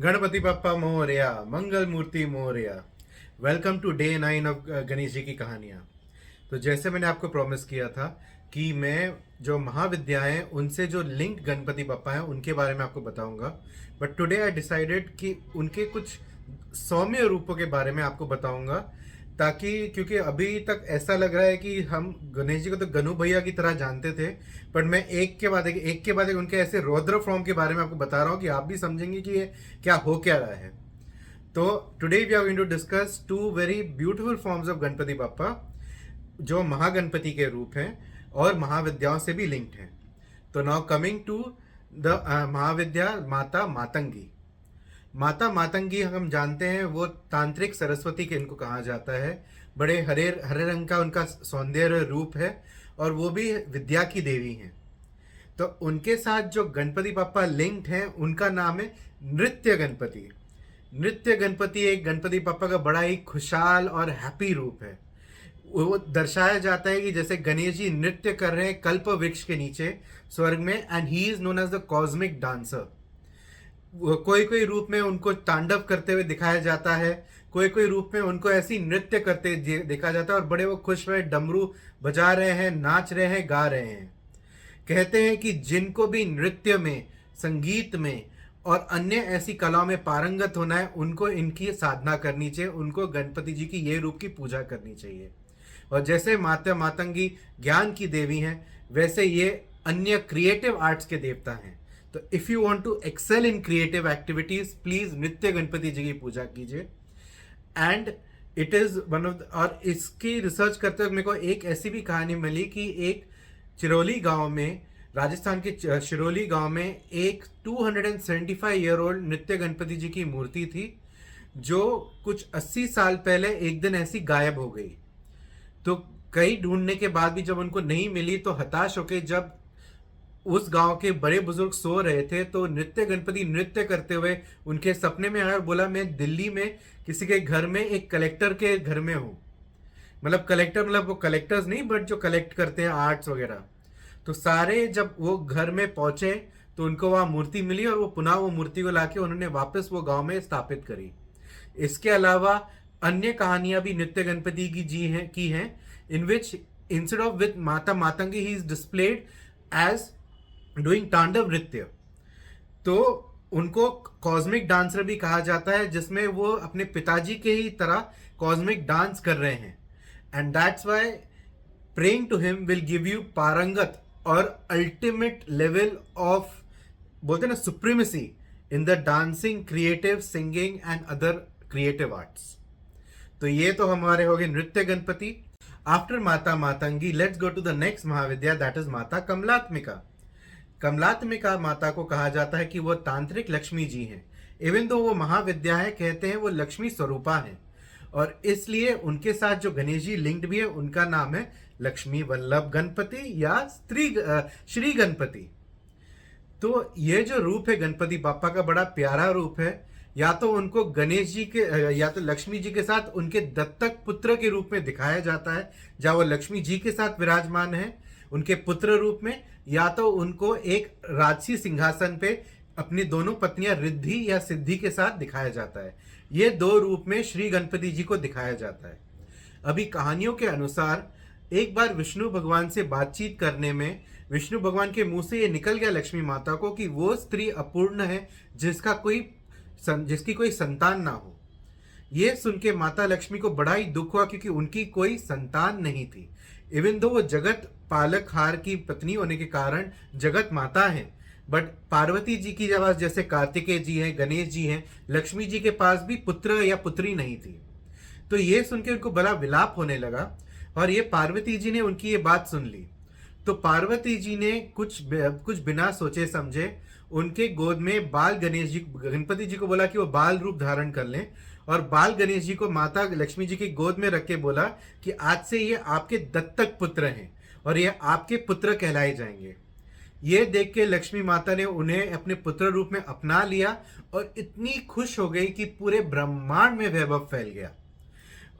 गणपति बप्पा मोरया, मंगल मूर्ति Morya. Welcome to day 9 of Ganesh ji की कहानियाँ। तो जैसे मैंने आपको प्रॉमिस किया था कि मैं जो महाविद्या हैं उनसे जो लिंक्ड गणपति बप्पा हैं उनके बारे में आपको बताऊंगा। बट टुडे आई डिसाइडेड कि उनके कुछ सौम्य रूपों के बारे में आपको बताऊंगा, ताकि क्योंकि अभी तक ऐसा लग रहा है कि हम गणेश जी को तो गनु भैया की तरह जानते थे, पर मैं एक के बाद एक उनके ऐसे रौद्र फॉर्म के बारे में आपको बता रहा हूँ कि आप भी समझेंगे कि ये क्या हो क्या रहा है। तो today we are going to discuss two very beautiful forms of Ganapati Bappa, जो महागणपति के रूप हैं और महाविद्याओं से भी लिंक्ड हैं। तो नाउ कमिंग टू द महाविद्या माता मातंगी। माता मातंगी हम जानते हैं वो तांत्रिक सरस्वती के इनको कहा जाता है। बड़े हरे हरे रंग का उनका सौंदर्य रूप है और वो भी विद्या की देवी हैं। तो उनके साथ जो गणपति पापा लिंक्ड हैं उनका नाम है नृत्य गणपति। नृत्य गणपति एक गणपति पापा का बड़ा ही खुशहाल और हैप्पी रूप है। वो दर्शाया जाता है कि जैसे गणेश जी नृत्य कर रहे हैं कल्प वृक्ष के नीचे स्वर्ग में, and he is known as the cosmic dancer. कोई कोई रूप में उनको तांडव करते हुए दिखाया जाता है, कोई कोई रूप में उनको ऐसी नृत्य करते देखा जाता है और बड़े वो खुश हुए डमरू बजा रहे हैं, नाच रहे हैं, गा रहे हैं। कहते हैं कि जिनको भी नृत्य में, संगीत में और अन्य ऐसी कलाओं में पारंगत होना है उनको इनकी साधना करनी चाहिए, उनको गणपति जी की ये रूप की पूजा करनी चाहिए। और जैसे माता मातंगी ज्ञान की देवी हैं, वैसे ये अन्य क्रिएटिव आर्ट्स के देवता हैं। तो if you want to excel in creative activities, please Nritya Ganapati ji की पूजा कीजिए। And it is one of, और इसकी रिसर्च करते वक्त मेरे को एक ऐसी भी कहानी मिली कि एक चिरौली गांव में, राजस्थान के शिरोली गांव में एक 275 ईयर ओल्ड नृत्य गणपति जी की मूर्ति थी, जो कुछ 80 साल पहले एक दिन ऐसी गायब हो गई। तो कई ढूंढने के बाद भी जब उनको नहीं मिली तो हताश होकर जब उस गांव के बड़े बुजुर्ग सो रहे थे तो नृत्य गणपति नृत्य करते हुए उनके सपने में आया और बोला, मैं दिल्ली में किसी के घर में एक कलेक्टर के घर में हूँ। मतलब कलेक्टर, मतलब वो कलेक्टर्स नहीं, बट जो कलेक्ट करते हैं आर्ट्स वगैरह। तो सारे जब वो घर में पहुंचे तो उनको वहाँ मूर्ति मिली और वो पुनः वो मूर्ति को लाके उन्होंने वापस वो गांव में स्थापित करी। इसके अलावा अन्य कहानियां भी नृत्य गणपति की हैं, in which instead of with Mata Matangi he is displayed as doing Tandav Nritya. तो उनको कॉस्मिक डांसर भी कहा जाता है, जिसमें वो अपने पिताजी के ही तरह कॉस्मिक डांस कर रहे हैं। And that's why praying to him will give you पारंगत और अल्टीमेट लेवल ऑफ, बोलते हैं ना, supremacy in the dancing, creative, singing and other creative arts. तो ये तो हमारे हो गए नृत्य Ganpati. After Mata Matangi let's go to the next Mahavidya, that is Mata Kamalatmika. Kamalatmika माता को कहा जाता है कि वो तांत्रिक लक्ष्मी जी हैं। इवन दो वो महाविद्या है, कहते हैं वो लक्ष्मी स्वरूपा है, और इसलिए उनके साथ जो गणेश जी लिंक्ड भी है उनका नाम है लक्ष्मी वल्लभ गणपति या श्री गणपति। तो ये जो रूप है गणपति बापा का बड़ा प्यारा रूप है। या तो उनको गणेश जी के या तो लक्ष्मी जी के साथ उनके दत्तक पुत्र के रूप में दिखाया जाता है, जहाँ वो लक्ष्मी जी के साथ विराजमान है उनके पुत्र रूप में, या तो उनको एक राजसी सिंहासन पे अपनी दोनों पत्नियां रिद्धि या सिद्धि के साथ दिखाया जाता है। ये दो रूप में श्री गणपति जी को दिखाया जाता है। अभी कहानियों के अनुसार एक बार विष्णु भगवान से बातचीत करने में विष्णु भगवान के मुंह से ये निकल गया लक्ष्मी माता को कि वो स्त्री अपूर्ण है जिसकी कोई संतान ना हो। ये सुन के माता लक्ष्मी को बड़ा ही दुख हुआ, क्योंकि उनकी कोई संतान नहीं थी। इवन दो वो जगत पालक हार की पत्नी होने के कारण जगत माता है, बट पार्वती जी की पास, जैसे कार्तिकेय जी हैं, गणेश जी हैं, लक्ष्मी जी के पास भी पुत्र या पुत्री नहीं थी। तो ये सुन के उनको बड़ा विलाप होने लगा और ये पार्वती जी ने उनकी ये बात सुन ली। तो पार्वती जी ने कुछ बिना सोचे समझे उनके गोद में बाल गणेश जी, गणपति जी को बोला कि वो बाल रूप धारण कर लें, और बाल गणेश जी को माता लक्ष्मी जी की गोद में रख के बोला कि आज से ये आपके दत्तक पुत्र हैं और ये आपके पुत्र कहलाए जाएंगे। ये देख के लक्ष्मी माता ने उन्हें अपने पुत्र रूप में अपना लिया और इतनी खुश हो गई कि पूरे ब्रह्मांड में वैभव फैल गया।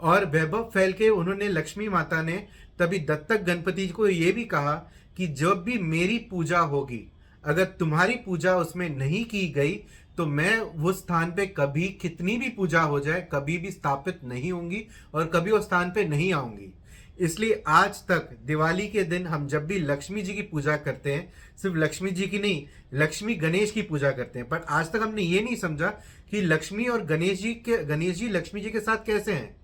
और वैभव फैल के उन्होंने, लक्ष्मी माता ने तभी दत्तक गणपति को ये भी कहा कि जब भी मेरी पूजा होगी, अगर तुम्हारी पूजा उसमें नहीं की गई तो मैं वो स्थान पे कभी कितनी भी पूजा हो जाए कभी भी स्थापित नहीं होंगी और कभी उस स्थान पे नहीं आऊंगी। इसलिए आज तक दिवाली के दिन हम जब भी लक्ष्मी जी की पूजा करते हैं, सिर्फ लक्ष्मी जी की नहीं, लक्ष्मी गणेश की पूजा करते हैं, पर आज तक हमने ये नहीं समझा कि लक्ष्मी और गणेश जी लक्ष्मी जी के साथ कैसे हैं।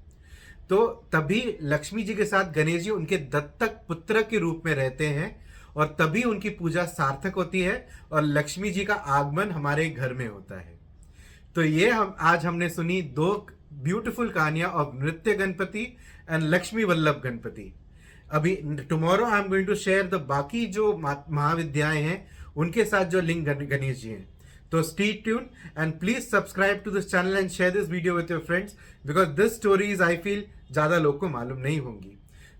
तो तभी लक्ष्मी जी के साथ गणेश जी उनके दत्तक पुत्र के रूप में रहते हैं और तभी उनकी पूजा सार्थक होती है और लक्ष्मी जी का आगमन हमारे घर में होता है। तो ये हम आज हमने सुनी दो ब्यूटीफुल कहानियां ऑफ नृत्य गणपति एंड लक्ष्मी वल्लभ गणपति। अभी tomorrow I am going to share the बाकी जो महाविद्याएं हैं उनके साथ जो लिंक गणेश जी हैं। तो stay tune and please subscribe to this channel and share this video with your friends because this stories I feel ज्यादा लोग को मालूम नहीं होंगी।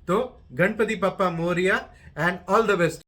तो Ganpati Bappa Morya and all the best.